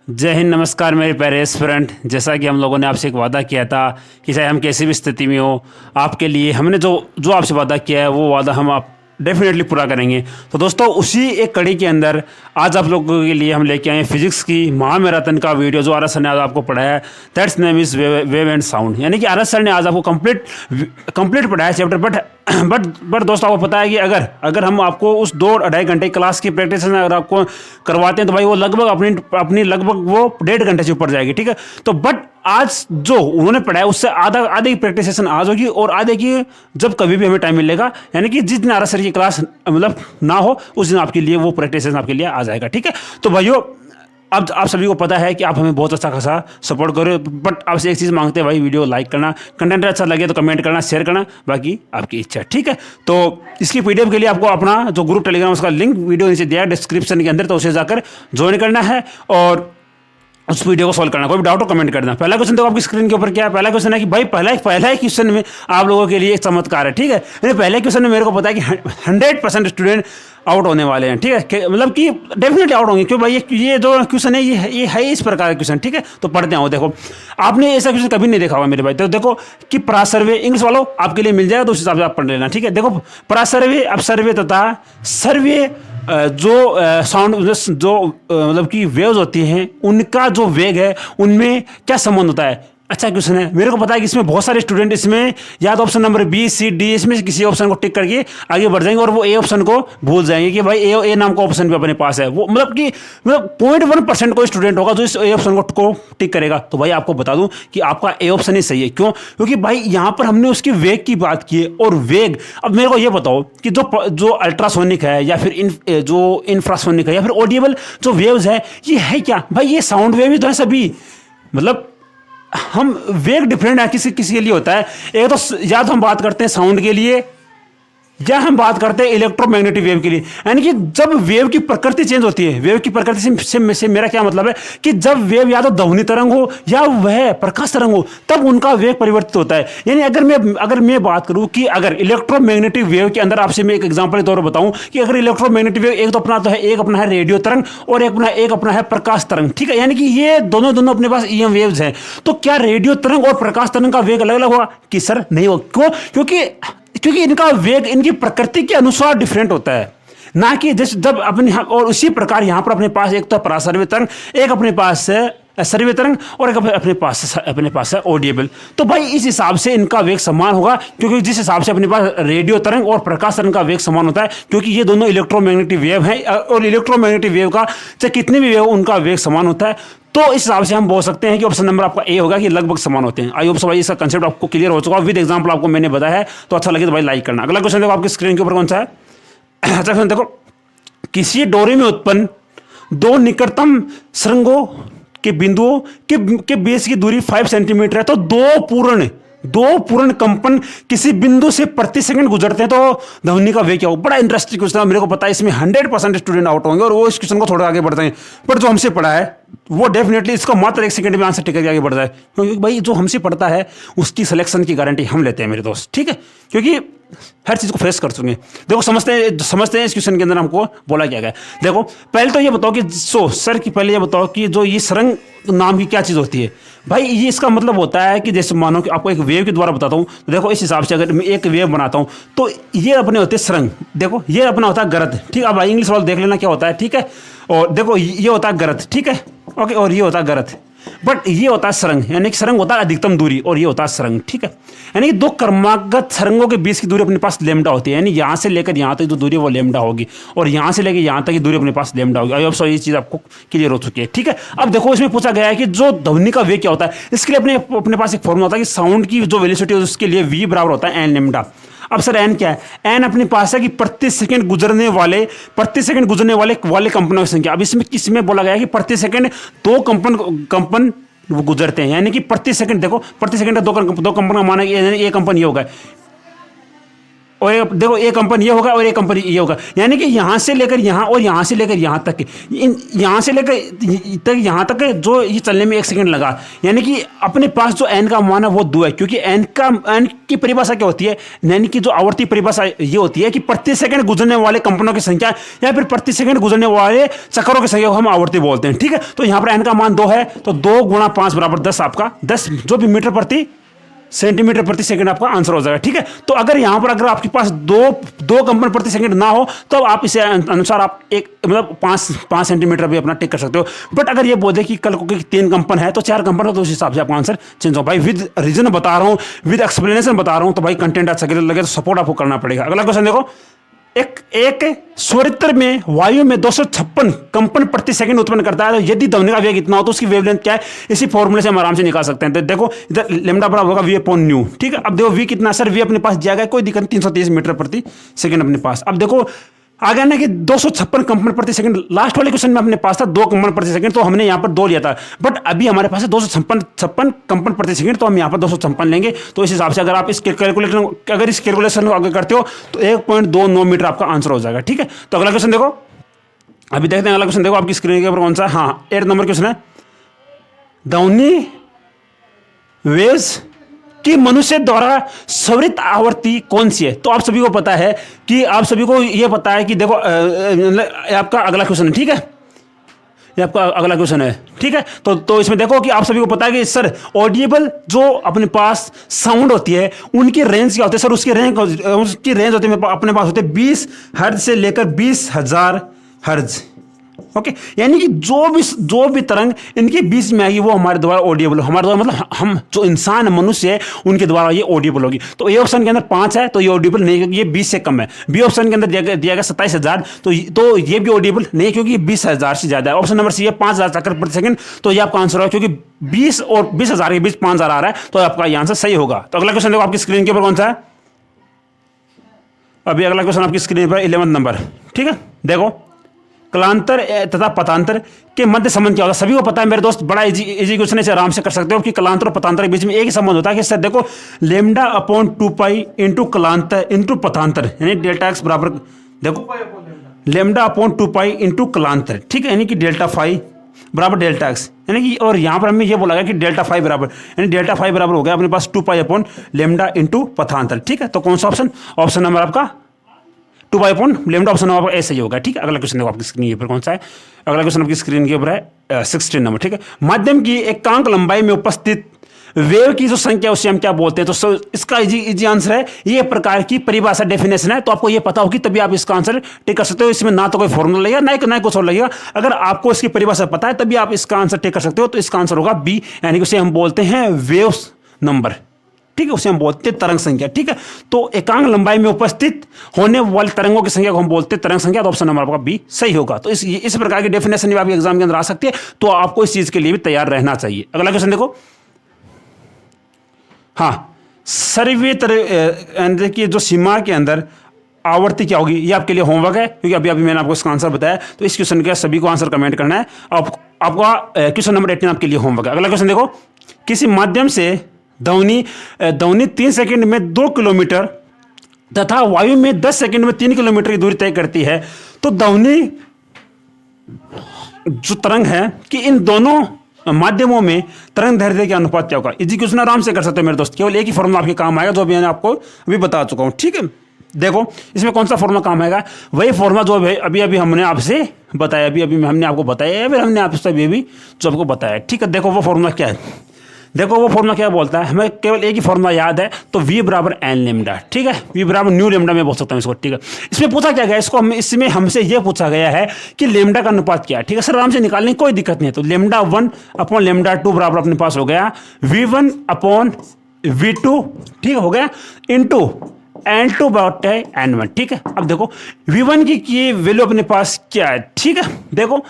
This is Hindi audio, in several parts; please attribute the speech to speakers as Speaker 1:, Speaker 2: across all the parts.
Speaker 1: जय हिंद, नमस्कार मेरे प्यारे एस्पिरेंट। जैसा कि हम लोगों ने आपसे एक वादा किया था कि चाहे हम कैसी भी स्थिति में हो, आपके लिए हमने जो जो आपसे वादा किया है वो वादा हम आप डेफिनेटली पूरा करेंगे। तो दोस्तों, उसी एक कड़ी के अंदर आज आप लोगों के लिए हम लेके आए हैं फिजिक्स की महामैराथन का वीडियो जो आरएस सर ने आज आपको पढ़ाया है। That's name is wave and sound. यानी कि आरएस सर ने आज आपको कंप्लीट पढ़ाया चैप्टर। बट दोस्तों, आपको पता है कि अगर हम आपको उस 2-2.5 घंटे क्लास की प्रैक्टिस अगर आपको करवाते हैं तो भाई वो अपनी लगभग वो 1.5 घंटे से ऊपर जाएगी। ठीक है, तो बट आज जो उन्होंने पढ़ाया उससे आधे की प्रैक्टिस सेशन आज होगी और आधे की जब कभी भी हमें टाइम मिलेगा, यानी कि जिस दिन आरएस सर की क्लास मतलब ना हो उस दिन आपके लिए वो प्रैक्टिस सेशन आपके लिए आ जाएगा। ठीक है, तो भाइयों, अब आप सभी को पता है कि आप हमें बहुत अच्छा खासा सपोर्ट करो, बट आपसे एक चीज़ मांगते हैं भाई, वीडियो लाइक करना, कंटेंट अच्छा लगे तो कमेंट करना, शेयर करना, बाकी आपकी इच्छा। ठीक है, तो इसकी पीडीएफ के लिए आपको अपना जो ग्रुप टेलीग्राम उसका लिंक वीडियो नीचे दिया है डिस्क्रिप्शन के अंदर, तो उसे जाकर ज्वाइन करना है और उस वीडियो को सॉल्व करना। कोई भी डाउट हो कमेंट कर देना। पहला क्वेश्चन देखो आपकी स्क्रीन के ऊपर क्या है। पहला क्वेश्चन है कि भाई पहला ही क्वेश्चन में आप लोगों के लिए एक चमत्कार है। ठीक है, पहले क्वेश्चन में मेरे को पता है कि 100% स्टूडेंट आउट होने वाले हैं। ठीक है, मतलब कि डेफिनेटली आउट होंगे, क्यों भाई ये जो क्वेश्चन है ये है इस प्रकार का क्वेश्चन। ठीक है, तो पढ़ते हैं। देखो, आपने ऐसा क्वेश्चन कभी नहीं देखा होगा मेरे भाई। तो देखो कि परासर्वे इंग्लिश वालों आपके लिए मिल जाएगा, तो उस हिसाब से आप पढ़ लेना। ठीक है, देखो परासर्वे, अपसर्वे तथा सर्वे जो साउंड जो मतलब कि वेव्स होती हैं उनका जो वेग है उनमें क्या संबंध होता है। अच्छा क्वेश्चन है, मेरे को पता है कि इसमें बहुत सारे स्टूडेंट इसमें या तो option number B C D इसमें से किसी ऑप्शन को टिक करके आगे बढ़ जाएंगे और वो ए ऑप्शन को भूल जाएंगे कि भाई ए नाम का ऑप्शन भी अपने पास है। वो मतलब कि 0.1% कोई स्टूडेंट होगा जो इस ए ऑप्शन को टिक करेगा। तो भाई आपको बता दूं कि आपका ए ऑप्शन ही सही है। क्यों? क्योंकि भाई यहाँ पर हमने उसकी वेग की बात की है और वेग, अब मेरे को ये बताओ कि जो अल्ट्रासोनिक है या फिर जो इंफ्रासोनिक है या फिर ऑडिबल जो वेव्स है, ये है क्या भाई? ये साउंड वेव ही तो है सभी। मतलब हम वेग डिफरेंट है, किसी किसी के लिए होता है। एक तो या तो हम बात करते हैं साउंड के लिए या हम बात करते हैं इलेक्ट्रोमैग्नेटिक वेव के लिए। यानी कि जब वेव की प्रकृति चेंज होती है, वेव की प्रकृति से मेरा क्या मतलब है कि जब वेव या तो ध्वनि तरंग हो या वह प्रकाश तरंग हो, तब उनका वेग परिवर्तित होता है। यानी अगर मैं बात करूं कि अगर इलेक्ट्रोमैग्नेटिक वेव के अंदर आपसे मैं एक एग्जांपल के तौर पर बताऊं कि अगर इलेक्ट्रोमैग्नेटिक वेव एक अपना है रेडियो तरंग और एक अपना है प्रकाश तरंग। ठीक है, यानी कि ये दोनों अपने पास ईएम वेव्स हैं। तो क्या रेडियो तरंग और प्रकाश तरंग का वेग अलग अलग होगा? कि सर नहीं होगा। क्यों? क्योंकि इनका वेग इनकी प्रकृति के अनुसार डिफरेंट होता है, ना कि जब अपने। और उसी प्रकार यहां पर अपने पास एक तो परासर्वे तरंग, एक अपने पास है सर्वे तरंग और एक अपने पास है ऑडिबल। तो भाई इस हिसाब से इनका वेग समान होगा, क्योंकि जिस हिसाब से अपने पास रेडियो तरंग और प्रकाश तरंग का वेग समान होता है, क्योंकि ये दोनों इलेक्ट्रोमैग्नेटिक वेव हैं और इलेक्ट्रोमैग्नेटिक वेव का चाहे कितने भी वेव उनका वेग समान होता है। तो इस हिसाब से हम बोल सकते हैं कि ऑप्शन नंबर आपका ए होगा कि लगभग समान होते हैं। आई होप सो भाई इसका कंसेप्ट आपको क्लियर हो चुका, विद एग्जांपल आपको मैंने बताया है। तो अच्छा लगे तो भाई लाइक करना। अगला क्वेश्चन देखो आपकी स्क्रीन के ऊपर कौन सा है। अच्छा क्वेश्चन देखो, किसी डोरी में उत्पन्न दो निकटतम सुरंगों के बिंदुओं के बीच की दूरी 5 सेंटीमीटर है, तो दो पूर्ण कंपन किसी बिंदु से प्रति सेकंड गुजरते हैं तो ध्वनि का वेग क्या हो। बड़ा इंटरेस्टिंग क्वेश्चन है, मेरे को पता है इसमें 100% स्टूडेंट आउट होंगे और वो इस क्वेश्चन को थोड़ा आगे बढ़ते हैं, पर जो हमसे पढ़ा है वो डेफिनेटली इसको मात्र 1 सेकंड में आंसर टिक करके आगे बढ़ जाए। क्योंकि भाई जो हमसे पढ़ता है उसकी सिलेक्शन की गारंटी हम लेते हैं मेरे दोस्त। ठीक है, क्योंकि हर चीज को फेस कर चुके हैं। देखो समझते हैं इस क्वेश्चन के अंदर हमको बोला क्या गया। देखो पहले तो ये बताओ कि सर की पहले ये बताओ कि जो ये सुरंग नाम की क्या चीज होती है। भाई ये इसका मतलब होता है कि जैसे मानो कि आपको एक वेव के द्वारा बताता हूँ, तो देखो इस हिसाब से अगर मैं एक वेव बनाता हूँ तो ये अपने होते हैं सुरंग। देखो ये अपना होता है गरज। ठीक है, अब इंग्लिश वाला देख लेना क्या होता है। ठीक है, और देखो ये होता है गरज। ठीक है, ओके, और ये होता है गरज। बट ये होता है सुरंग, यानी कि सुरंग होता है अधिकतम दूरी और ये होता है सुरंग। ठीक है, यानी कि दो क्रमागत सुरंगों के बीच की दूरी अपने पास लैम्डा होती है। यानी यहाँ से लेकर यहाँ तक जो दूरी वो लैम्डा होगी और यहाँ से लेकर यहाँ तक की दूरी अपने पास लैम्डा होगी। अब ये चीज़ आपको क्लियर हो चुकी है। ठीक है, अब देखो इसमें पूछा गया है कि जो ध्वनि का वेग क्या होता है। इसके लिए अपने पास एक फॉर्मूला होता है कि साउंड की जो वेलोसिटी है उसके लिए v बराबर होता है एन लैम्डा। अब सर एन क्या है? एन अपने पास है कि प्रति सेकंड गुजरने वाले कंपनों की संख्या। अब इसमें बोला गया है कि प्रति सेकंड दो कंपन वो गुजरते हैं, यानी कि प्रति सेकंड। देखो प्रति सेकंड दो कंपन का माना ये कंपन ये होगा। और देखो एक कंपन ये होगा और एक कंपन ये होगा, यानी कि यहाँ से लेकर यहाँ और यहाँ से लेकर यहाँ तक, यहाँ से लेकर यहाँ तक जो ये चलने में 1 सेकंड लगा, यानी कि अपने पास जो एन का मान है वो 2 है, क्योंकि एन की परिभाषा क्या होती है, यानी कि जो आवर्ती परिभाषा ये होती है कि प्रति सेकंड गुजरने वाले कंपनों की संख्या या फिर प्रति सेकंड गुजरने वाले चक्करों की संख्या को हम आवर्ती बोलते हैं। ठीक है, तो यहाँ पर एन का मान 2 है, तो 2 × 5 = 10, आपका 10 जो भी मीटर प्रति सेंटीमीटर प्रति सेकंड आपका आंसर हो जाएगा। ठीक है, तो अगर यहाँ पर अगर आपके पास दो कंपन प्रति सेकंड ना हो तो आप इसे अनुसार आप एक मतलब 5 सेंटीमीटर भी अपना टिक कर सकते हो। बट अगर ये बोले कि कल को 3 कंपन है तो 4 कंपन हो, तो उस हिसाब से आपका आंसर चेंज हो। भाई विद रीजन बता रहा हूँ, विद एक्सप्लेनेशन बता रहा हूँ, तो भाई कंटेंट अच्छा लगे तो सपोर्ट आपको करना पड़ेगा। अगला क्वेश्चन देखो, एक स्वरित्र में वायु में 256 कंपन प्रति सेकंड उत्पन्न करता है, तो यदि ध्वनि का वेग इतना हो तो उसकी वेवलेंथ क्या है, इसी फॉर्मूले से हम आराम से निकाल सकते हैं। तो देखो इधर लैम्डा बराबर होगा v/ν। ठीक है, अब देखो v कितना, सर v अपने पास दिया गया, कोई दिक्कत नहीं, 330 मीटर प्रति सेकंड अपने पास। अब देखो आ गया ना कि 256 कंपन प्रति सेकंड, लास्ट वाले क्वेश्चन में अपने पास था 2 कंपन प्रति सेकंड, तो हमने यहाँ पर 2 लिया था, बट अभी हमारे पास है 256 कंपन प्रति सेकंड, तो हम यहाँ पर 256 लेंगे। तो इस हिसाब से अगर आप इस कैलकुलेशन को आगे करते हो तो 1.29 मीटर आपका आंसर हो जाएगा। ठीक है, तो अगला क्वेश्चन देखो, अभी देखते हैं अगला क्वेश्चन। देखो आपकी स्क्रीन के ऊपर कौन सा, हाँ 8 नंबर क्वेश्चन है, ध्वनि वेव्स कि मनुष्य द्वारा स्वरित आवर्ती कौन सी है। तो आप सभी को पता है कि आप सभी को यह पता है कि देखो आपका अगला क्वेश्चन है। ठीक है, ये आपका अगला क्वेश्चन है। ठीक है, तो इसमें देखो कि आप सभी को पता है कि सर ऑडिएबल जो अपने पास साउंड होती है उनकी रेंज क्या होती है, सर उसकी रेंज होती है अपने पास होते हैं 20 हर्ट्ज से लेकर 20,000 हर्ट्ज। ओके, यानी कि जो भी तरंग इनके बीच में आएगी वो हमारे द्वारा ऑडिएबल, हमारे द्वारा मतलब हम जो इंसान मनुष्य है उनके द्वारा ये ऑडिएबल होगी। तो ए ऑप्शन के अंदर 5 है तो ये ऑडिएबल नहीं, क्योंकि ये 20 से कम है। बी ऑप्शन के अंदर दिया गया 27,000, तो ये भी ऑडिएबल नहीं, क्योंकि ये 20,000 से ज्यादा है। ऑप्शन नंबर सी है 5,000 चक्कर प्रति सेकंड, तो ये आपका आंसर होगा, क्योंकि 20 और 20,000 के बीच 5,000 आ रहा है, तो आपका ये आंसर सही होगा। तो अगला क्वेश्चन देखो आपकी स्क्रीन के ऊपर कौन सा है, अभी अगला क्वेश्चन आपकी स्क्रीन पर 11 नंबर। ठीक है, देखो कलांतर तथा पतांतर के मध्य संबंध क्या होता है, सभी को पता है मेरे दोस्त, बड़ा इजी क्वेश्चन है, आराम से कर सकते हो कि कलांतर और पतांतर के बीच में एक ही संबंध होता है कि सर देखो λ/2π इंटू कलांतर इंटू पतांतर, यानी डेल्टा एक्स बराबर, देखो λ/2π इंटू कलांतर। ठीक है, यानी कि ΔΦ बराबर डेल्टा एक्स, यानी कि और यहाँ पर हमें ये बोला गया कि ΔΦ बराबर, यानी ΔΦ बराबर हो गया अपने पास 2π/λ इंटू पतांतर। ठीक है, तो कौन सा ऑप्शन, ऑप्शन नंबर आपका 2π/λ ऑप्शन नंबर ऐसे ही होगा। ठीक है, अगला क्वेश्चन देखो आपकी स्क्रीन के ऊपर कौन सा है, अगला क्वेश्चन आपकी स्क्रीन के ऊपर है 16 नंबर। ठीक है, माध्यम की एकांक लंबाई में उपस्थित वेव की जो संख्या उसे हम क्या बोलते हैं, तो इसका इजी आंसर है, ये प्रकार की परिभाषा डेफिनेशन है, तो आपको ये पता होगी तभी आप इसका आंसर टिक कर सकते हो। इसमें ना तो कोई फॉर्मूला लगेगा ना कुछ और लगेगा, अगर आपको इसकी परिभाषा पता है तभी आप इसका आंसर टिक कर सकते हो। तो इसका आंसर होगा बी, यानी कि उसे हम बोलते हैं वेव्स नंबर। ठीक है, उसे हम बोलते हैं तरंग संख्या। ठीक है, तो एकांक लंबाई में उपस्थित होने वाली तरंगों की संख्या को हम बोलते हैं तरंग संख्या, तो ऑप्शन नंबर आपका बी सही होगा। तो इस प्रकार की डेफिनेशन भी आपके एग्जाम के अंदर आ सकती है, तो आपको इस चीज के लिए भी तैयार रहना चाहिए। अगला क्वेश्चन देखो, हाँ सर्वे की जो सीमा के अंदर आवर्ती क्या होगी, ये आपके लिए होमवर्क है, क्योंकि अभी मैंने आपको इसका आंसर बताया। तो इस क्वेश्चन का सभी को आंसर कमेंट करना है। आपका क्वेश्चन नंबर 18 आपके लिए होमवर्क है। अगला क्वेश्चन देखो, किसी माध्यम से ध्वनि 3 सेकंड में 2 किलोमीटर तथा वायु में 10 सेकंड में 3 किलोमीटर की दूरी तय करती है, तो ध्वनि जो तरंग है कि इन दोनों माध्यमों में तरंग दैर्ध्य के अनुपात क्या होगा। इजी क्वेश्चन आराम से कर सकते हो मेरे दोस्त, केवल एक ही फॉर्मूला आपके काम आएगा जो अभी मैंने आपको अभी बता चुका हूं। ठीक है, देखो इसमें कौन सा फॉर्मूला काम आएगा, वही फॉर्मूला जो अभी हमने आपसे बताया, अभी हमने आपको बताया, फिर हमने आपसे अभी जो आपको बताया। ठीक है, देखो वो फॉर्मूला क्या है, देखो वो फॉर्मूला क्या बोलता है, हमें केवल एक ही फॉर्मूला याद है, तो v बराबर एन लेमडा। ठीक है, v बराबर न्यू लेमडा में बोल सकता हूँ इसको। ठीक है, इसमें पूछा क्या गया, इसमें हमसे ये पूछा गया है कि लेमडा का अनुपात क्या है। ठीक है सर, आराम से निकालने की कोई दिक्कत नहीं है। तो λ1/λ2 बराबर अपने पास हो गया v1/v2, ठीक हो गया, इंटू n2/n1। ठीक है, अब देखो v1 की वैल्यू अपने पास क्या है। ठीक है, देखो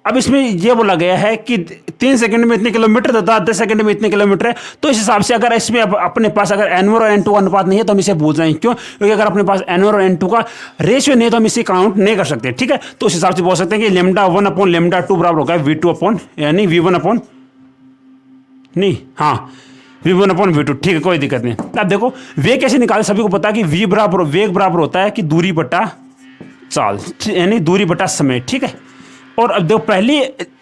Speaker 1: अब इसमें यह बोला गया है कि 3 सेकंड में इतने किलोमीटर तथा 10 सेकंड में इतने किलोमीटर है, तो इस हिसाब से अगर इसमें अपने पास अगर n1 और n2 का अनुपात नहीं है तो हम इसे भूल जाएंगे। क्यों, क्योंकि अगर अपने पास n1 और n2 का रेशियो नहीं है तो हम इसे काउंट नहीं कर सकते। ठीक है, तो इस हिसाब से बोल सकते हैं कि λ1/λ2 बराबर होगा v2 यानी v1 नहीं, हाँ v1/v2, ठीक है, कोई दिक्कत नहीं। अब देखो वेग कैसे निकाले, सभी को पता है कि वेग बराबर होता है कि दूरी बटा चाल, यानी दूरी बटा समय, ठीक है। और अब देखो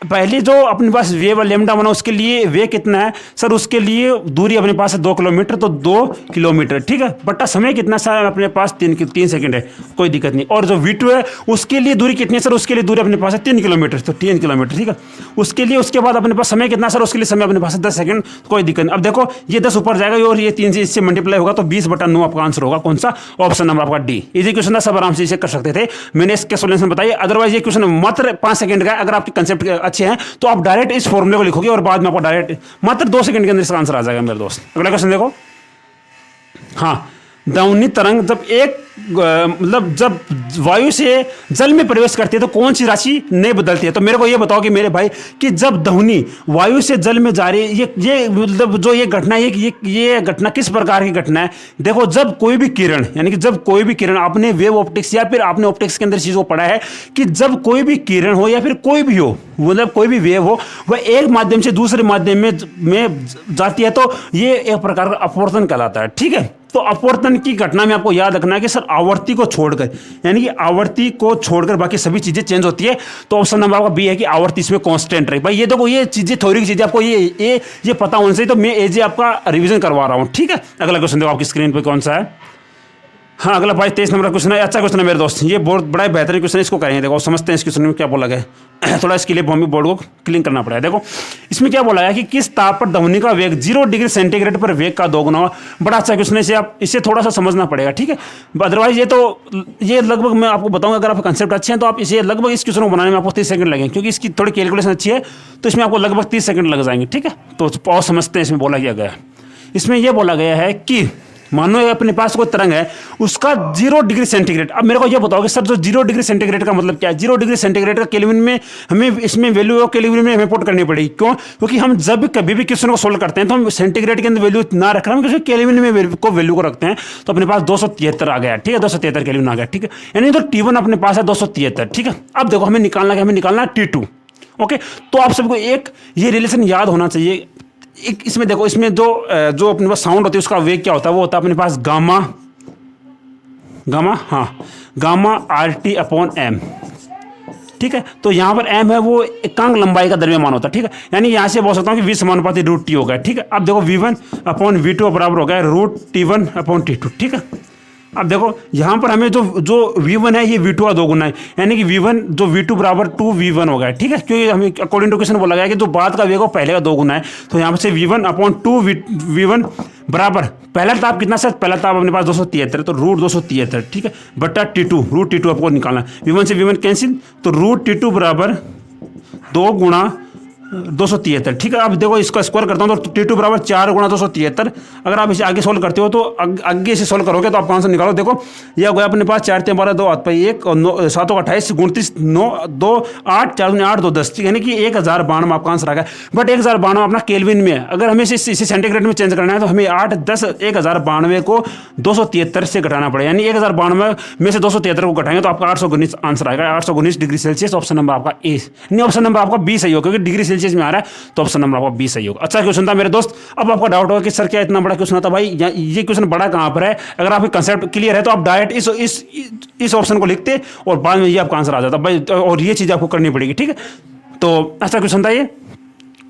Speaker 1: पहली जो अपने पास वेव लेमडा बना उसके लिए वे कितना है सर, उसके लिए दूरी अपने पास है 2 किलोमीटर, तो 2 किलोमीटर, ठीक है, बटा समय कितना सर अपने पास 3 सेकंड है, कोई दिक्कत नहीं। और जो V2 है उसके लिए दूरी कितनी है सर, उसके लिए दूरी अपने पास है 3 किलोमीटर, तो 3 किलोमीटर, ठीक है। उसके लिए उसके बाद अपने पास समय कितना सर, उसके लिए समय अपने पास है 10 सेकंड, कोई दिक्कत नहीं। अब देखो ये 10 ऊपर जाएगा और ये 3 से इससे मल्टीप्लाई होगा, तो 20/9 आपका आंसर होगा, कौन सा, ऑप्शन नंबर आपका डी। इजी क्वेश्चन था, सब आराम से इसे कर सकते थे, मैंने इसके सोल्यूशन बताइए। अदरवाइज ये क्वेश्चन मात्र 5 सेकंड का है, अगर आपके कंसेप्ट अच्छे हैं तो आप डायरेक्ट इस फॉर्मूले को लिखोगे और बाद में आपको डायरेक्ट मात्र 2 सेकंड के अंदर इसका आंसर आ जाएगा मेरे दोस्त। अगला क्वेश्चन देखो, हाँ, ध्वनि तरंग जब मतलब जब वायु से जल में प्रवेश करती है तो कौन सी राशि नहीं बदलती है। तो मेरे को ये बताओ कि मेरे भाई कि जब ध्वनि वायु से जल में जा रही है, ये मतलब जो ये घटना है, ये घटना किस प्रकार की घटना है। देखो जब कोई भी किरण, यानी कि जब कोई भी किरण, आपने वेव ऑप्टिक्स या फिर आपने ऑप्टिक्स के अंदर चीज को पढ़ा है कि जब कोई भी किरण हो या फिर कोई भी हो, मतलब कोई भी वेव हो, वह एक माध्यम से दूसरे माध्यम में जाती है, तो ये एक प्रकार का अपवर्तन कहलाता है, ठीक है। तो अपवर्तन की घटना में आपको याद रखना है कि सर आवर्ती को छोड़कर, यानी कि आवर्ती को छोड़कर बाकी सभी चीजें चेंज होती है, तो ऑप्शन नंबर आपका बी है कि आवर्ती इसमें कांस्टेंट रही। भाई ये देखो ये चीजें थ्योरी की चीजें आपको ये पता होने से, तो मैं एजे आपका रिवीजन करवा रहा हूं, ठीक है। अगला क्वेश्चन देखो आपकी स्क्रीन पे कौन सा है, हाँ अगला भाई 23 नंबर का क्वेश्चन है, अच्छा क्वेश्चन है मेरे दोस्त, ये बहुत बड़ा बेहतरीन क्वेश्चन है, इसको करेंगे। देखो समझते हैं इस क्वेश्चन में क्या बोला गया है, थोड़ा इसके लिए हमें बोर्ड को क्लीन करना पड़ेगा। देखो इसमें क्या बोला है कि किस ताप पर ध्वनि का वेग 0 डिग्री सेंटीग्रेड पर वेग का 2 गुना हुआ। बड़ा अच्छा क्वेश्चन है, इसे आप इसे थोड़ा सा समझना पड़ेगा, ठीक है। अदरवाइज ये लगभग मैं आपको बताऊंगा, अगर आपके कंसेप्ट अच्छे हैं तो आप इसे लगभग इस क्वेश्चन को बनाने में आपको 30 सेकंड लगेंगे, क्योंकि इसकी थोड़ी कैलकुलेशन अच्छी है, तो इसमें आपको लगभग 30 सेकंड लग जाएंगे, ठीक है। तो और समझते हैं इसमें बोला क्या गया है। इसमें यह बोला गया है कि मानो अपने पास कोई तरंग है, उसका 0 डिग्री सेंटीग्रेड। अब मेरे को यह बताओ कि सर जो 0 डिग्री सेंटीग्रेड का मतलब क्या है। 0 डिग्री सेंटीग्रेड का केल्विन में हमें इसमें वैल्यू केल्विन में हमें पुट करनी पड़ेगी, क्यों, क्योंकि हम जब कभी भी क्वेश्चन को सोल्व करते हैं तो हम सेंटीग्रेड के अंदर वैल्यू ना रख रहे हैं, केल्विन में वैल्यू को रखते हैं, तो अपने पास 273 आ गया, ठीक है, 273 केल्विन आ गया, ठीक है। यानी तो T1 अपने पास है 273, ठीक है। अब देखो हमें निकालना है T2, ओके। तो आप सबको एक ये रिलेशन याद होना चाहिए। एक इसमें देखो, इसमें जो अपने पास साउंड होती है उसका वेग क्या होता है, वो होता है अपने पास गामा RT/m, ठीक है। तो यहाँ पर m है वो एकांक लंबाई का द्रव्यमान होता है, ठीक है। यानी यहाँ से बोल सकता हूँ कि V समानुपाती √T हो गया, ठीक है। अब देखो V1/V2 बराबर हो गया √T1/T2, ठीक है। अब देखो यहाँ पर हमें जो V1 है ये V2 का 2 गुना है, यानी कि V1 जो V2 बराबर 2V1 हो गया, ठीक है। क्योंकि हमें अकॉर्डिंग टू क्वेश्चन बोला गया कि जो बाद का वेग हो पहले का 2 गुना है, तो यहाँ से V1/2V1 बराबर पहला ताप कितना सर, पहला ताप अपने पास 273, तो √273, ठीक है, बटा T2, √T2 आपको निकालना है। V1 से V1 कैंसिल, तो √T2 बराबर 2 गुणा 273, ठीक है। अब देखो इसका स्क्वायर करता हूं तो T2 बराबर 4 गुणा 273। अगर आप इसे आगे सोल्व करते हो तो आगे से सोल्व करोगे तो आप आंसर निकालो। देखो यह गया अपने पास 4 3 12 2 8 1 और 7 28 29 9 2 8 4 8 2 10, यानी कि 1092 आपका आंसर आ गया। बट 1092 अपना केल्विन में है, अगर हमें इसे सेंटीग्रेड में चेंज करना है तो हमें 8 10 1092 को 273 से घटाना पड़ेगा, यानी 1092 में से 273 को घटाएंगे तो आपका 819 आंसर आएगा, 819 डिग्री सेल्सियस। ऑप्शन नंबर आपका ए नहीं, ऑप्शन नंबर आपका बी सही होगा, क्योंकि डिग्री सेल्सियस में आ रहा है, तो ऑप्शन नंबर आपका बी सही होगा। अच्छा क्वेश्चन था मेरे दोस्त। अब आपका डाउट होगा कि सर क्या इतना बड़ा क्वेश्चन था। भाई ये क्वेश्चन बड़ा कहां पर है, अगर आपके कंसेप्ट क्लियर है तो आप डायरेक्ट इस ऑप्शन को लिखते और बाद में ये आपका आंसर आ जाता भाई, और ये चीज आपको करनी पड़ेगी, ठीक है। तो अच्छा क्वेश्चन था ये,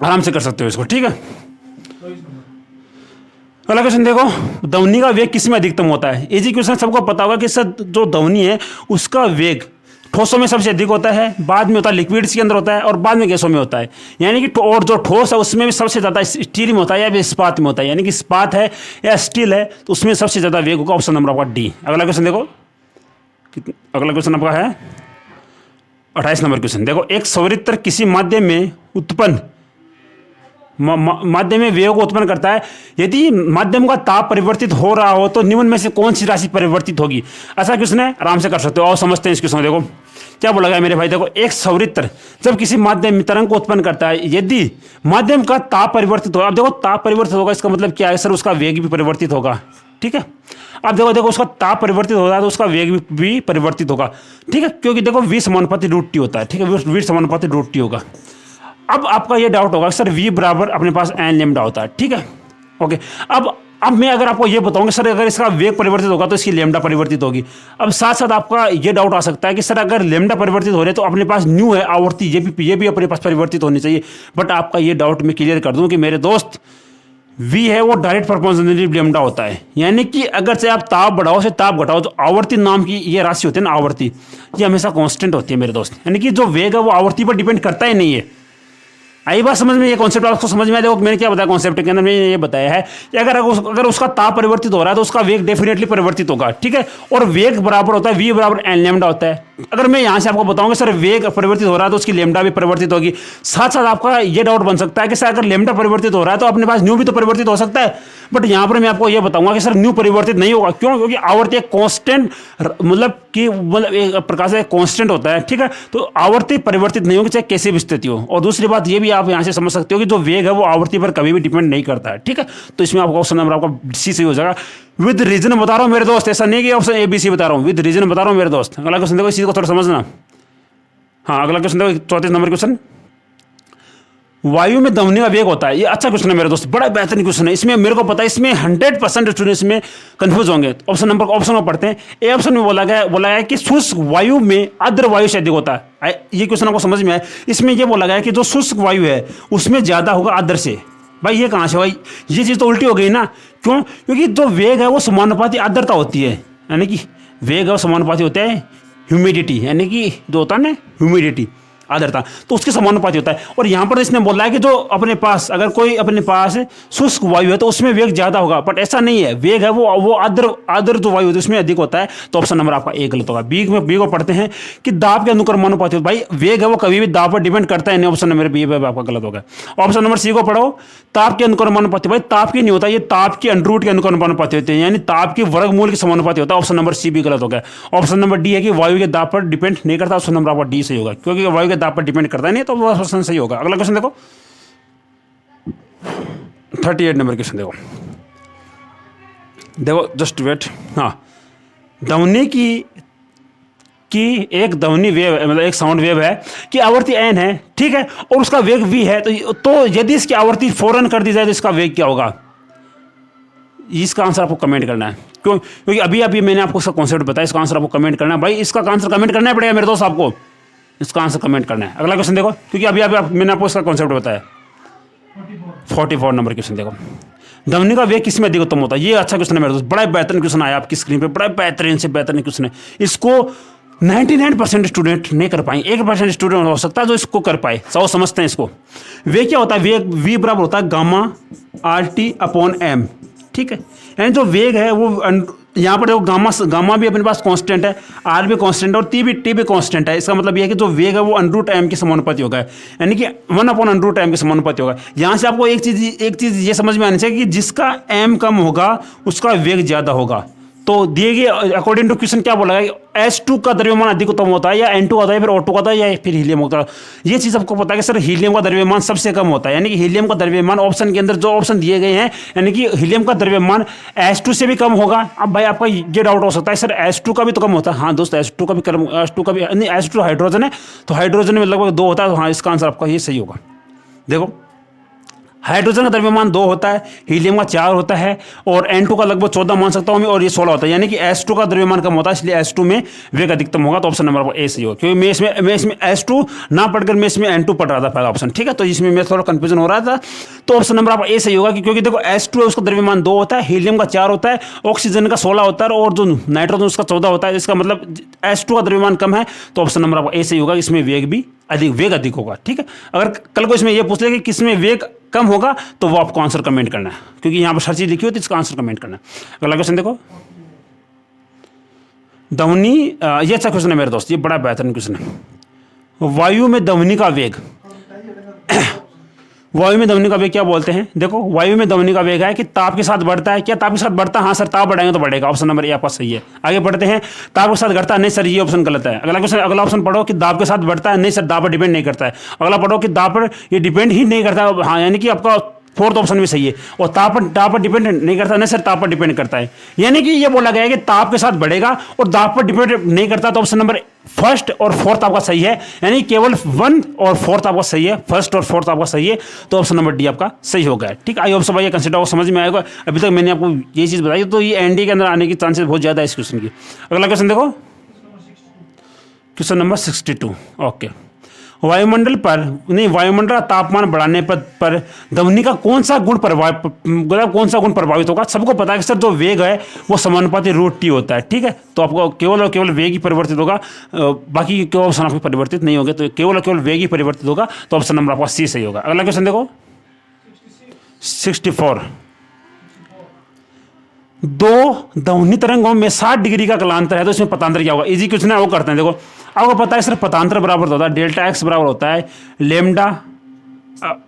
Speaker 1: आराम से कर सकते हो इसको, ठीक है। अगला क्वेश्चन देखो, ध्वनि का वेग किस में अधिकतम होता है। इजी क्वेश्चन, सबको पता होगा कि सर जो ध्वनि है उसका वेग ठोसों में सबसे अधिक होता है, बाद में होता है लिक्विड्स के अंदर होता है, और बाद में गैसों में होता है। यानी कि और जो ठोस है उसमें भी सबसे ज़्यादा स्टील में होता है या इस्पात में होता है, यानी कि इस्पात है या स्टील है तो उसमें सबसे ज़्यादा वेग होगा। ऑप्शन नंबर आपका डी। अगला क्वेश्चन देखो, अगला क्वेश्चन आपका है 28 नंबर क्वेश्चन। देखो एक संवृत्त किसी माध्यम में उत्पन्न माध्यम में वेग को उत्पन्न करता है, यदि माध्यम का ताप परिवर्तित हो रहा हो तो निम्न में से कौन सी राशि परिवर्तित होगी। ऐसा क्वेश्चन है, आराम से कर सकते हो। और समझते हैं इस क्वेश्चन। देखो क्या बोला गया मेरे भाई, देखो एक संवृत्त जब किसी माध्यम में तरंग को उत्पन्न करता है, यदि माध्यम का ताप परिवर्तित होगा। अब देखो ताप परिवर्तित होगा इसका मतलब क्या है सर, उसका वेग भी परिवर्तित होगा, ठीक है। अब देखो उसका ताप परिवर्तित होता है तो उसका वेग भी परिवर्तित होगा, ठीक है, क्योंकि देखो V समानुपाती √T होता है, ठीक है, V समानुपाती √T होगा। अब आपका ये डाउट होगा सर V बराबर अपने पास n लैम्डा होता है, ठीक है। ओके, अब मैं अगर आपको ये बताऊंगा सर अगर इसका वेग परिवर्तित होगा तो इसकी लेमडा परिवर्तित होगी। अब साथ साथ आपका ये डाउट आ सकता है कि सर अगर लेमडा परिवर्तित हो रहे तो अपने पास न्यू है आवर्ती, ये भी अपने पास परिवर्तित होनी चाहिए। बट आपका ये डाउट मैं क्लियर कर दूं कि मेरे दोस्त v है वो डायरेक्ट प्रोपोर्शनल लेमडा होता है, यानी कि अगर से आप ताप बढ़ाओ से ताप घटाओ तो आवर्ती नाम की ये राशि होती है ना आवर्ती, ये हमेशा कांस्टेंट होती है मेरे दोस्त, यानी कि जो वेग है वो आवर्ती पर डिपेंड करता ही नहीं है। आई बात समझ में, ये कॉन्सेप्ट आपको समझ में आया। देखो मैंने क्या बताया कॉन्सेप्ट के अंदर, मैंने ये बताया है कि अगर उसका ताप परिवर्तित हो रहा है तो उसका वेग डेफिनेटली परिवर्तित होगा, ठीक है। और वेग बराबर होता है v बराबर एन लेमडा होता है। अगर मैं यहाँ से आपको बताऊंगा सर वेग परिवर्तित हो रहा है तो उसकी लेमडा भी परिवर्तित होगी। साथ साथ आपका ये डाउट बन सकता है कि सर अगर लेमडा परिवर्तित हो रहा है तो अपने पास न्यू भी तो परिवर्तित हो सकता है। बट यहाँ पर मैं आपको ये बताऊंगा कि सर न्यू परिवर्तित नहीं होगा। क्यों? क्योंकि आवर्ती एक कांस्टेंट मतलब एक प्रकार से कांस्टेंट होता है, ठीक है। तो आवर्ती परिवर्तित नहीं होगी चाहे कैसी भी स्थिति हो। और दूसरी बात ये भी आप यहाँ से समझ सकते हो कि जो वेग है वो आवर्ती पर कभी भी डिपेंड नहीं करता है, ठीक है। तो इसमें आपका ऑप्शन नंबर आपका सी सही हो जाएगा। विद रीजन बता रहा हूँ मेरे दोस्त, ऐसा नहीं कि ऑप्शन ए बी सी बता रहा हूँ, विद रीजन बता रहा हूँ मेरे दोस्त। अगला क्वेश्चन देखो, इसी को थोड़ा समझना। हाँ अगला क्वेश्चन देखो, 34 नंबर क्वेश्चन। वायु में ध्वनि का वेग होता है, ये अच्छा क्वेश्चन है मेरे दोस्त, बड़ा बेहतरीन क्वेश्चन है। इसमें मेरे को पता है इसमें 100% स्टूडेंट्स में कंफ्यूज होंगे। ऑप्शन को पढ़ते हैं। ए ऑप्शन में बोला गया कि शुष्क वायु में आर्द्र वायु से अधिक होता है। ये क्वेश्चन आपको समझ में आया। इसमें ये बोला गया कि जो शुष्क वायु है उसमें ज्यादा होगा आर्द्र से। भाई ये कहाँ से भाई, ये चीज़ तो उल्टी हो गई ना। क्यों? क्योंकि जो वेग है वो समानुपाती आर्द्रता होती है, यानी कि वेग है वो समानुपाती होता है ह्यूमिडिटी, यानी कि जो होता है ना ह्यूमिडिटी आर्द्रता, तो उसके समानुपाती होता है। और यहाँ पर इसने बोला है कि जो अपने पास अगर कोई अपने पास शुष्क वायु है तो उसमें वेग ज्यादा होगा, बट ऐसा नहीं है। वेग है वो आर्द्र जो वायु होती है उसमें अधिक होता है। तो ऑप्शन नंबर आपका ए गलत होगा। बी को पढ़ते हैं कि दाब के अनुक्रमानुपाती होता है। भाई वेग है वो कभी भी दाब पर डिपेंड करता है नहीं। ऑप्शन नंबर बी आपका गलत होगा। ऑप्शन नंबर सी को पढ़ो, ताप के अनुक्रमानुपाती। भाई ताप की नहीं होता, ये ताप के अंडर के अनुक्रमानुपाती होते हैं, यानी ताप की वर्गमूल के समानुपाती होता है। ऑप्शन नंबर सी भी गलत हो गया। ऑप्शन नंबर डी है कि वायु के दाब पर डिपेंड नहीं करता। ऑप्शन नंबर आपका डी सही होगा, क्योंकि वायु के दाब पर डिपेंड करता नहीं, तो वो क्वेश्चन सही होगा। अगला क्वेश्चन देखो, 38 नंबर क्वेश्चन देखो जस्ट वेट। हाँ, ध्वनि की एक ध्वनि वेव मतलब एक साउंड वेव है कि आवर्ती एन है, ठीक है, और उसका वेग v है। तो यदि इसकी आवर्ती फौरन कर दी जाए तो इसका वेग क्या होगा? इसका आंसर आपको कमेंट करना है। क्यों? क्योंकि अभी मैंने आपको इसका कॉन्सेप्ट बताया, इसका आंसर आपको कमेंट करना है। भाई इसका आंसर कमेंट करना पड़ेगा मेरे दोस्त, आपको इसका आंसर कमेंट करना है। अगला क्वेश्चन देखो, क्योंकि अभी मैंने आपको इसका कॉन्सेप्ट बताया। 44 नंबर क्वेश्चन देखो, ध्वनि का वेग किसमें अधिक उत्तम होता है? ये अच्छा क्वेश्चन है मेरे दोस्त, बड़ा बेहतरीन क्वेश्चन आया आपकी स्क्रीन पे, बड़ा बेहतरीन से बेहतरीन क्वेश्चन है। इसको 99% स्टूडेंट नहीं कर पाएंगे, 1% स्टूडेंट हो सकता है जो इसको कर पाए। सब समझते हैं इसको। वेग क्या होता है? वेग v बराबर होता है गामा RT अपॉन m, ठीक है। यानी जो वेग है वो यहाँ पर देखो गामा भी अपने पास कांस्टेंट है, r भी कांस्टेंट है और t भी कांस्टेंट है। इसका मतलब यह है कि जो वेग है वो अंडर m के समानुपाती होगा, यानी कि 1 अपॉन अंडर m के समानुपाती होगा। यहाँ से आपको एक चीज ये समझ में आनी चाहिए कि जिसका m कम होगा उसका वेग ज्यादा होगा। तो दिए गए अकॉर्डिंग टू क्वेश्चन क्या बोला है, H2 का द्रव्यमान अधिक उत्तम होता है, या N2 होता है, फिर O2 होता है, या फिर हीलियम होता है। ये चीज आपको पता है कि सर हीलियम का द्रव्यमान सबसे कम होता है, यानी कि हीलियम का द्रव्यमान ऑप्शन के अंदर जो ऑप्शन दिए गए हैं, यानी कि हीलियम का द्रव्यमान H2 से भी कम होगा। अब भाई आपका ये डाउट हो सकता है सर H2 का भी तो कम होता है। हाँ दोस्त, H2 का भी कम, H2 हाइड्रोजन है, तो हाइड्रोजन में लगभग 2 होता है। तो हाँ, इसका आंसर आपका ये सही होगा। देखो हाइड्रोजन का द्रव्यमान 2 होता है, हीलियम का 4 होता है, और N2 का लगभग 14 मान सकता हूँ मैं, और ये 16 होता है, यानी कि H2 का द्रव्यमान कम होता है, इसलिए H2 में वेग अधिकतम होगा। तो ऑप्शन नंबर ए सही होगा, क्योंकि मैं इसमें H2 ना पढ़कर मैं इसमें N2 पढ़ रहा था पहला ऑप्शन, ठीक है। तो इसमें मैं थोड़ा कंफ्यूजन हो रहा था। तो ऑप्शन नंबर आपका ए सही होगा, क्योंकि देखो H2 है उसका द्रव्यमान 2 होता है, हीलियम का 4 होता है, ऑक्सीजन का 16 होता है, और जो नाइट्रोजन उसका 14 होता है। इसका मतलब H2 का द्रव्यमान कम है, तो ऑप्शन नंबर आपका ए सही होगा, इसमें वेग अधिक होगा, ठीक है। अगर कल को इसमें यह पूछ ले कि किसमें वेग कम होगा तो वो आपको आंसर कमेंट करना है, क्योंकि यहां पर हर चीज लिखी होती है, इसका आंसर कमेंट करना है। अगला क्वेश्चन देखो, ध्वनि, ये अच्छा क्वेश्चन है मेरे दोस्त, ये बड़ा बेहतरीन क्वेश्चन है। वायु में ध्वनि का वेग वायु में ध्वनि का वेग क्या बोलते हैं? देखो वायु में ध्वनि का वेग है कि ताप के साथ बढ़ता है। क्या ताप के साथ बढ़ता है? हाँ सर, ताप बढ़ाएंगे तो बढ़ेगा। ऑप्शन नंबर ए आपका सही है। आगे बढ़ते हैं, ताप के साथ घटता है, नहीं सर ये ऑप्शन गलत है। अगला ऑप्शन पढ़ो कि दाब के साथ बढ़ता है, नहीं सर दाब पर डिपेंड नहीं करता है। अगला पढ़ो कि दाब पर ये डिपेंड ही नहीं करता, हाँ, यानी कि आपका फोर्थ ऑप्शन भी सही है। और ताप पर डिपेंड नहीं करता, नहीं सर ताप पर डिपेंड करता है, यानी कि ये बोला गया है कि ताप के साथ बढ़ेगा और दाब पर डिपेंड नहीं करता। तो ऑप्शन नंबर फर्स्ट और फोर्थ आपका सही है, यानी केवल 1 और 4 आपका सही है, फर्स्ट और फोर्थ आपका सही है, तो ऑप्शन नंबर डी आपका सही हो गया। ठीक, आई होप सब ये कंसिडर समझ में आएगा। अभी तक मैंने आपको ये चीज़ बताई, तो ये एनडी के अंदर आने की चांसेस बहुत ज़्यादा है इस क्वेश्चन की। अगला क्वेश्चन देखो, क्वेश्चन नंबर 62। ओके, वायुमंडल पर वायुमंडल का तापमान बढ़ाने पर ध्वनि का कौन सा गुण प्रभावित होगा। सबको पता है कि सर जो वेग है वो समानुपाती √T होता है। ठीक है, तो आपको केवल और केवल वेग ही परिवर्तित होगा, बाकी के ऑप्शन आपके परिवर्तित नहीं होंगे, तो केवल और केवल वेग ही परिवर्तित होगा, तो ऑप्शन नंबर आपका सी सही होगा। अगला क्वेश्चन देखो 64। दो ध्वनि तरंगों में 60 डिग्री का कलांतर है, तो इसमें पतांतर क्या होगा। इजी क्वेश्चन है, वो करते हैं। देखो आपको पता है सर पतांतर बराबर होता है डेल्टा एक्स बराबर होता है लेमडा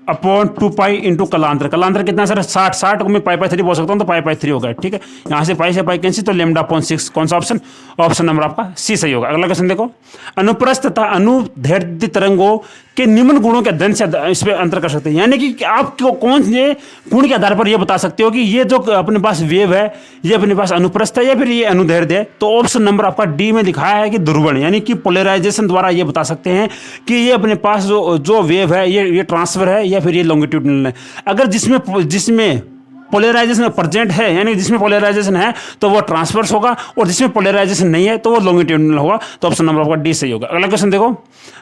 Speaker 1: अपॉन 2 इंटू कलांतर। कलांतर कितना सर 60 को मैं पाई3 बोल सकता हूँ, तो पाई3 होगा। ठीक है, यहाँ से पाई कैंसिल, तो लेमडा अपॉन 6। कौन सा ऑप्शन, ऑप्शन नंबर आपका सी सही होगा। अगला क्वेश्चन देखो, अनुप्रस्थ तथा अनुदैर्ध्य तरंगों के निम्न गुणों के अध्ययन से इस पर अंतर कर सकते हैं, यानी कि आप कौन से गुण के आधार पर यह बता सकते हो कि ये जो अपने पास वेव है ये अपने पास अनुप्रस्थ है या फिर ये अनुदैर्ध्य है। तो ऑप्शन नंबर आपका डी में दिखाया है कि ध्रुवण, यानी कि पोलराइजेशन द्वारा ये बता सकते हैं कि ये अपने पास जो वेव है ये ट्रांसफर है या फिर ये लॉन्गिट्यूडनल है। अगर जिसमें पोलराइजेशन प्रेजेंट है, यानी जिसमें पोलराइजेशन है तो वो ट्रांसवर्स होगा, और जिसमें पोलराइजेशन नहीं है तो वो लॉन्गिट्यूडनल होगा, तो ऑप्शन नंबर आपका डी सही होगा। अगला क्वेश्चन देखो,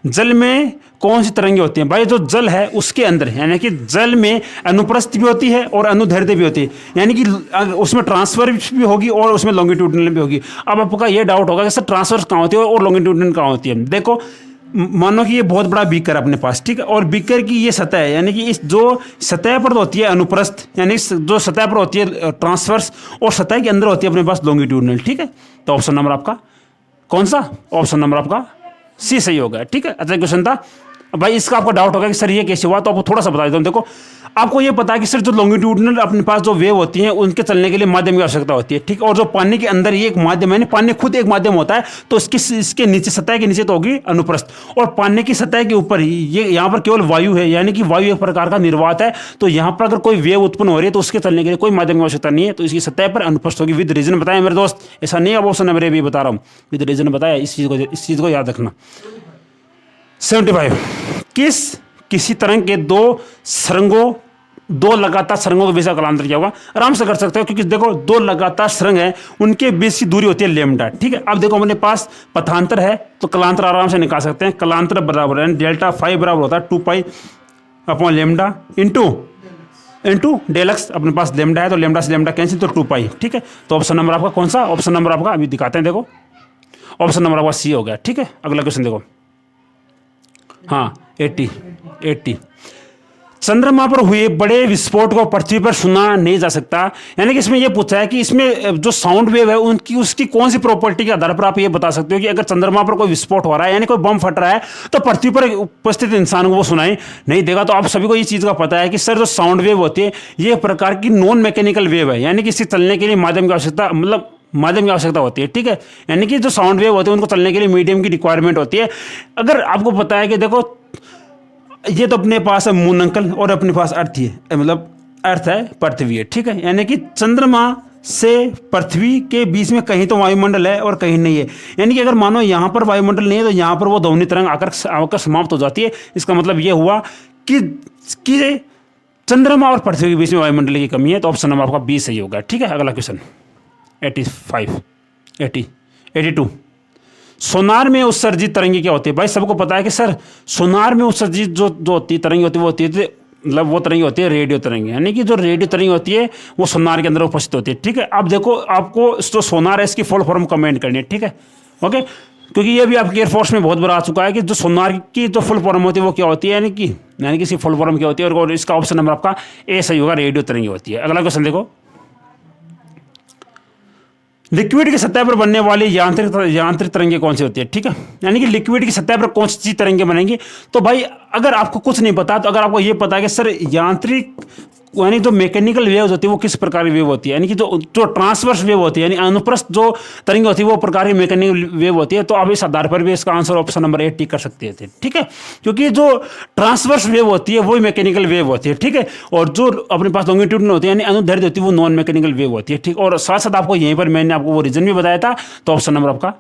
Speaker 1: जल में कौन सी तरंगें होती हैं। भाई जो जल है उसके अंदर, यानी कि जल में अनुप्रस्थ भी होती है और अनुदैर्ध्य भी होती है, यानी कि उसमें ट्रांसफर भी होगी और उसमें लॉन्गिट्यूडनल भी होगी। अब आपका ये डाउट होगा कि सर ट्रांसफर कहाँ होती है और लॉन्गिट्यूडनल कहाँ होती है। देखो मानो कि ये बहुत बड़ा बीकर अपने पास, ठीक है, और बीकर की ये सतह है, यानी कि इस जो सतह पर होती है अनुप्रस्थ, यानी जो सतह पर होती है ट्रांसवर्स, और सतह के अंदर होती है अपने पास लॉन्गिट्यूडनल। ठीक है, तो ऑप्शन नंबर आपका कौन सा, ऑप्शन नंबर आपका सी सही होगा। ठीक है, अच्छा क्वेश्चन था भाई, इसका आपको डाउट होगा कि सर ये कैसे हुआ, तो आपको थोड़ा सा बता देता हूँ। देखो आपको ये पता है कि सर जो लॉन्गिट्यूडनल अपने पास जो वेव होती हैं उनके चलने के लिए माध्यम की आवश्यकता होती है। ठीक, और जो पानी के अंदर ये एक माध्यम है, पानी खुद एक माध्यम होता है, तो इसके नीचे सतह के नीचे तो होगी अनुप्रस्थ, और पानी की सतह के ऊपर ये यहाँ पर केवल वायु है, यानी कि वायु एक प्रकार का निर्वात है। तो यहाँ पर अगर कोई वेव उत्पन्न हो रही है तो उसके चलने के लिए कोई माध्यम की आवश्यकता नहीं है, तो इसकी सतह पर अनुप्रस्थ होगी। विद रीजन बताया मेरे दोस्त, ऐसा नहीं है ऑप्शन मेरे भी बता रहा हूँ, विद रीजन बताया। इस चीज़ को याद रखना। 75, किसी तरंग के दो लगातार सरंगों के बीच का कलांतर क्या होगा। आराम से कर सकते हो, क्योंकि देखो दो लगातार सरंग है उनके बीच की दूरी होती है लेमडा। ठीक है, अब देखो अपने पास पथांतर है तो कलांतर आराम से निकाल सकते हैं। कलांतर बराबर है डेल्टा फाई बराबर होता है 2 upon lambda into del x. अपने पास लेमडा है तो लेमडा से लेमडा कैंसिल, तो 2 ठीक है, तो ऑप्शन नंबर आपका कौन सा, ऑप्शन नंबर आपका अभी दिखाते हैं। देखो ऑप्शन नंबर आपका सी हो गया। ठीक है, अगला क्वेश्चन देखो, हाँ 80। चंद्रमा पर हुए बड़े विस्फोट को पृथ्वी पर सुना नहीं जा सकता, यानी कि इसमें यह पूछा है कि इसमें जो साउंड वेव है उसकी कौन सी प्रॉपर्टी के आधार पर आप ये बता सकते हो कि अगर चंद्रमा पर कोई विस्फोट हो रहा है, यानी कोई बम फट रहा है, तो पृथ्वी पर उपस्थित इंसान को वो सुनाई नहीं देगा। तो आप सभी को ये चीज़ का पता है कि सर जो साउंड वेव होती है ये एक प्रकार की नॉन मैकेनिकल वेव है, यानी कि इससे चलने के लिए माध्यम की आवश्यकता होती है। ठीक है, यानी कि जो साउंड वेव होते हैं उनको चलने के लिए मीडियम की रिक्वायरमेंट होती है। अगर आपको पता है कि देखो ये तो अपने पास है मून अंकल और अपने पास अर्थ ही है, मतलब अर्थ है पृथ्वी है। ठीक है, यानी कि चंद्रमा से पृथ्वी के बीच में कहीं तो वायुमंडल है और कहीं नहीं है, यानी कि अगर मानो यहाँ पर वायुमंडल नहीं है तो यहाँ पर वो ध्वनि तरंग आकर समाप्त हो जाती है। इसका मतलब ये हुआ कि चंद्रमा और पृथ्वी के बीच में वायुमंडल की कमी है, तो ऑप्शन नंबर आपका बी सही होगा। ठीक है, अगला क्वेश्चन 82। सोनार में उत्सर्जित तरंगे क्या होती है। भाई सबको पता है कि सर सोनार में उत्सर्जित जो होती है तरंगे होती है वो होती है मतलब वो तरंगे होती है रेडियो तरंगे, यानी कि जो रेडियो तरंगे होती है वो सोनार के अंदर उपस्थित होती है। ठीक है, अब देखो आपको जो सोनार है इसकी फुल फॉर्म कमेंट करनी है। ठीक है, ओके, क्योंकि ये भी आपके एयरफोर्स में बहुत बार आ चुका है कि जो सोनार की जो फुल फॉर्म होती है वो क्या होती है, यानी कि इसकी फुल फॉर्म क्या होती है, और इसका ऑप्शन नंबर आपका ए सही होगा, रेडियो तरंगे होती है। अगला क्वेश्चन देखो, लिक्विड की सतह पर बनने वाली यांत्रिक तरंगे कौन सी होती है। ठीक है, यानी कि लिक्विड की सतह पर कौन सी तरंगे बनेंगी। तो भाई अगर आपको कुछ नहीं पता तो अगर आपको ये पता है कि सर यांत्रिक यानी जो मैकेनिकल वेव्स होती है वो किस प्रकार की वेव होती है, यानी कि जो ट्रांसवर्स वेव होती है, यानी अनुप्रस्थ जो तरंगे होती है वो प्रकार की मैकेनिकल वेव होती है। तो आप इस आधार पर भी इसका आंसर ऑप्शन नंबर 8 टिक कर सकते थे। ठीक है, क्योंकि जो ट्रांसवर्स वेव होती है वही मैकेनिकल वेव होती है। ठीक है, और जो अपने पास लॉन्गिट्यूडनल होती है यानी अनुदैर्ध्य होती है वो नॉन मैकेनिकल वेव होती है। ठीक, और साथ साथ आपको यहीं पर मैंने आपको वो रीजन भी बताया था, तो ऑप्शन नंबर आपका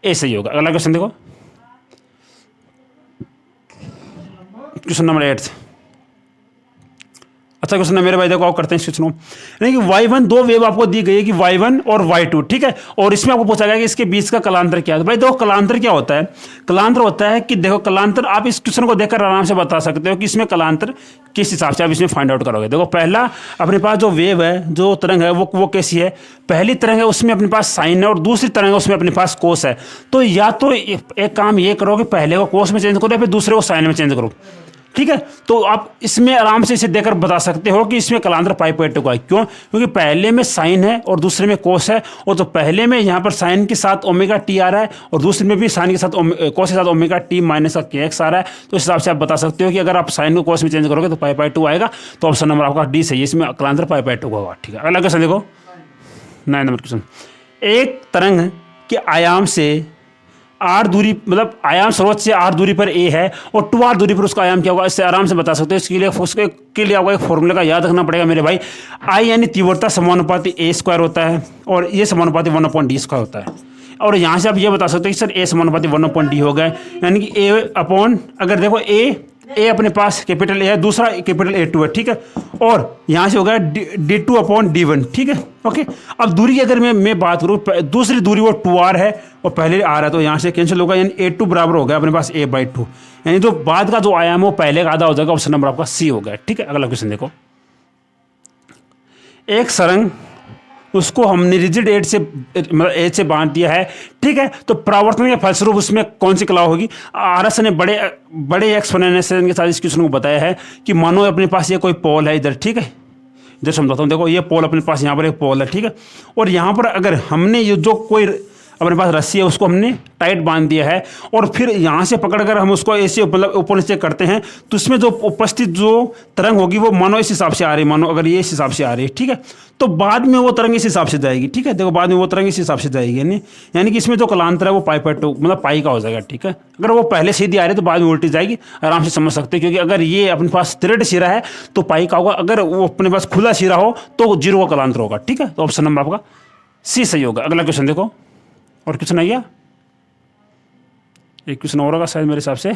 Speaker 1: ए सही होगा। अगला क्वेश्चन देखो क्वेश्चन नंबर 8। अच्छा क्वेश्चन है मेरे भाई, देखो आप करते हैं क्वेश्चन यानी कि y1 दो वेव आपको दी गई है कि y1 और y2, ठीक है, और इसमें आपको पूछा गया कि इसके बीच का कलांतर क्या है। तो भाई देखो कलांतर क्या होता है, कलांतर होता है कि देखो कलांतर आप इस क्वेश्चन को देखकर आराम से बता सकते हो कि इसमें कलांतर किस हिसाब से आप इसमें फाइंड आउट करोगे। देखो पहला अपने पास जो वेव है, जो तरंग है वो कैसी है, पहली तरंग है उसमें अपने पास साइन है और दूसरी तरंग है उसमें अपने पास कोस है। तो या तो एक काम ये करो कि पहले को कोस में चेंज करो या फिर दूसरे को साइन में चेंज करो, ठीक है। तो आप इसमें आराम से इसे देखकर बता सकते हो कि इसमें कलांतर π/2 का है। क्यों? क्योंकि पहले में साइन है और दूसरे में कोस है, और तो पहले में यहाँ पर साइन के साथ ओमेगा टी आ रहा है और दूसरे में भी साइन के साथ कोस के साथ ओमेगा टी माइनस का kx आ रहा है। तो इस हिसाब से आप बता सकते हो कि अगर आप साइन को कोस में चेंज करोगे तो π/2 आएगा। तो ऑप्शन नंबर आपका डी सही है, इसमें कलांतर π/2 का होगा, ठीक है। अगला क्वेश्चन देखो 9 नंबर क्वेश्चन। एक तरंग के आयाम से r दूरी, मतलब आयाम सर्वोच्च से r दूरी पर a है और 2r दूरी पर उसका आयाम क्या होगा, इससे आराम से बता सकते हो। इसके लिए आपको एक फॉर्मूले का याद रखना पड़ेगा मेरे भाई। I यानी तीव्रता समानुपाती a² होता है और ये समानुपाती 1/d² होता है। और यहाँ से आप ये बता सकते हो कि सर a समानुपाती 1/d हो गए, यानी कि a अपॉन, अगर देखो a अपने पास कैपिटल A है, दूसरा कैपिटल A2 है, ठीक है, और यहाँ से हो गया d2/d1, ठीक है, ओके। अब दूरी की अगर मैं बात करूँ, दूसरी दूरी वो 2r है और पहले r है, तो यहाँ से कैंसिल होगा, यानी A2 बराबर हो गया अपने पास a/2, यानी जो बाद का जो आयाम है वो पहले का आधा हो जाएगा। ऑप्शन नंबर आपका सी हो गया, ठीक है। अगला क्वेश्चन देखो, एक सरंग उसको हमने रिजिड एज से, मतलब एज से बांध दिया है, ठीक है। तो परावर्तन के फलस्वरूप उसमें कौन सी कला होगी। आरएस ने बड़े एक्सप्लेनेशन के साथ इस क्वेश्चन को बताया है कि मानो अपने पास ये कोई पोल है इधर, ठीक है, इधर समझाता हूँ। देखो ये पोल अपने पास, यहाँ पर एक पोल है, ठीक है, और यहाँ पर अगर हमने ये जो कोई अपने पास रस्सी है उसको हमने टाइट बांध दिया है और फिर यहाँ से पकड़कर हम उसको ऐसे मतलब ऊपर नीचे करते हैं, तो इसमें जो उपस्थित जो तरंग होगी वो मानो इस हिसाब से आ रही है, मानो अगर ये इस हिसाब से आ रही है, ठीक है, तो बाद में वो तरंग इस हिसाब से जाएगी, ठीक है। देखो बाद में वो तरंग इस हिसाब से जाएगी, यानी कि इसमें जो कलांतर है वो π/2 मतलब पाई का हो जाएगा, ठीक है। अगर वो पहले सीधी आ रही है तो बाद में उल्टी जाएगी, आराम से समझ सकते हैं। क्योंकि अगर ये अपने पास स्ट्रेट सिरा है तो पाई का होगा, अगर वो अपने पास खुला सिरा हो तो 0 का कलांतर होगा, ठीक है। तो ऑप्शन नंबर आपका सी सही होगा। अगला क्वेश्चन देखो, और क्वेश्चन आ गया, एक क्वेश्चन और होगा शायद मेरे हिसाब से,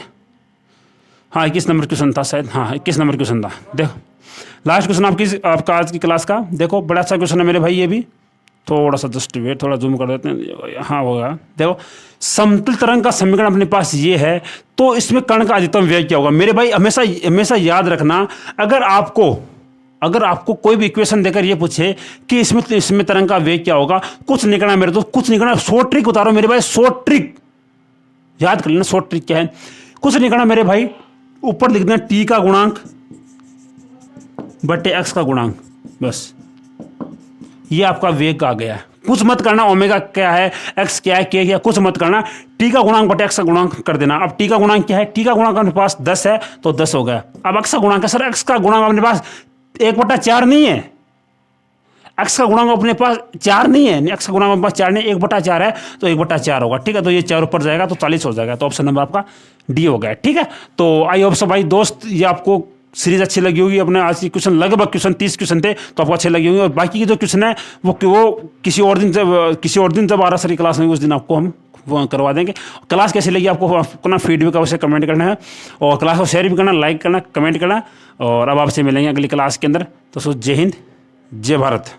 Speaker 1: हाँ 21 नंबर क्वेश्चन था शायद, हाँ 21 नंबर क्वेश्चन था। देखो लास्ट क्वेश्चन आपका आज की क्लास का, देखो बड़ा अच्छा क्वेश्चन है मेरे भाई, ये भी थोड़ा सा जस्ट वेट, थोड़ा जूम कर देते हैं, हाँ होगा। देखो समतल तरंग का समीकरण अपने पास ये है, तो इसमें कण का अधिकतम वेग क्या होगा। मेरे भाई हमेशा याद रखना, अगर आपको कोई भी इक्वेशन देकर ये पूछे कि इसमें तरंग का वेग क्या होगा, कुछ नहीं करना मेरे दोस्त, कुछ नहीं करना। शॉर्ट ट्रिक उतारो मेरे भाई, शॉर्ट ट्रिक याद कर लेना। शॉर्ट ट्रिक क्या है, कुछ नहीं करना मेरे भाई, ऊपर लिख देना t का गुणांक बटे x का गुणांक, बस ये आपका वेग आ गया। कुछ मत करना, ओमेगा क्या है, x क्या है, k क्या, कुछ मत करना, t का गुणांक बटे x का गुणांक कर देना। अब t का गुणांक क्या है, t का गुणांक अपने पास 10 है तो 10 हो गया। अब x का गुणांक है, सर x का गुणांक अपने पास 1/4 नहीं है, x का गुणांक अपने पास 4 नहीं है, x का गुणांक अपने पास 4 नहीं, 1/4 है तो 1/4 होगा, ठीक है। तो ये 4 ऊपर जाएगा तो 40 हो जाएगा। तो ऑप्शन नंबर आपका डी हो गया, ठीक है। तो आई होप सो भाई दोस्त ये आपको सीरीज अच्छी लगी होगी। अपने आज की क्वेश्चन लगभग क्वेश्चन 30 क्वेश्चन थे तो आपको अच्छे लगे होंगे, और बाकी की जो क्वेश्चन है वो किसी और दिन जब आरा सारी क्लास होगी उस दिन आपको हम वो करवा देंगे। क्लास कैसी लगी आपको अपना फीडबैक अवश्य कमेंट करना है, और क्लास को शेयर भी करना, लाइक करना, कमेंट करना। और अब आपसे मिलेंगे अगली क्लास के अंदर। तो जय हिंद, जय भारत।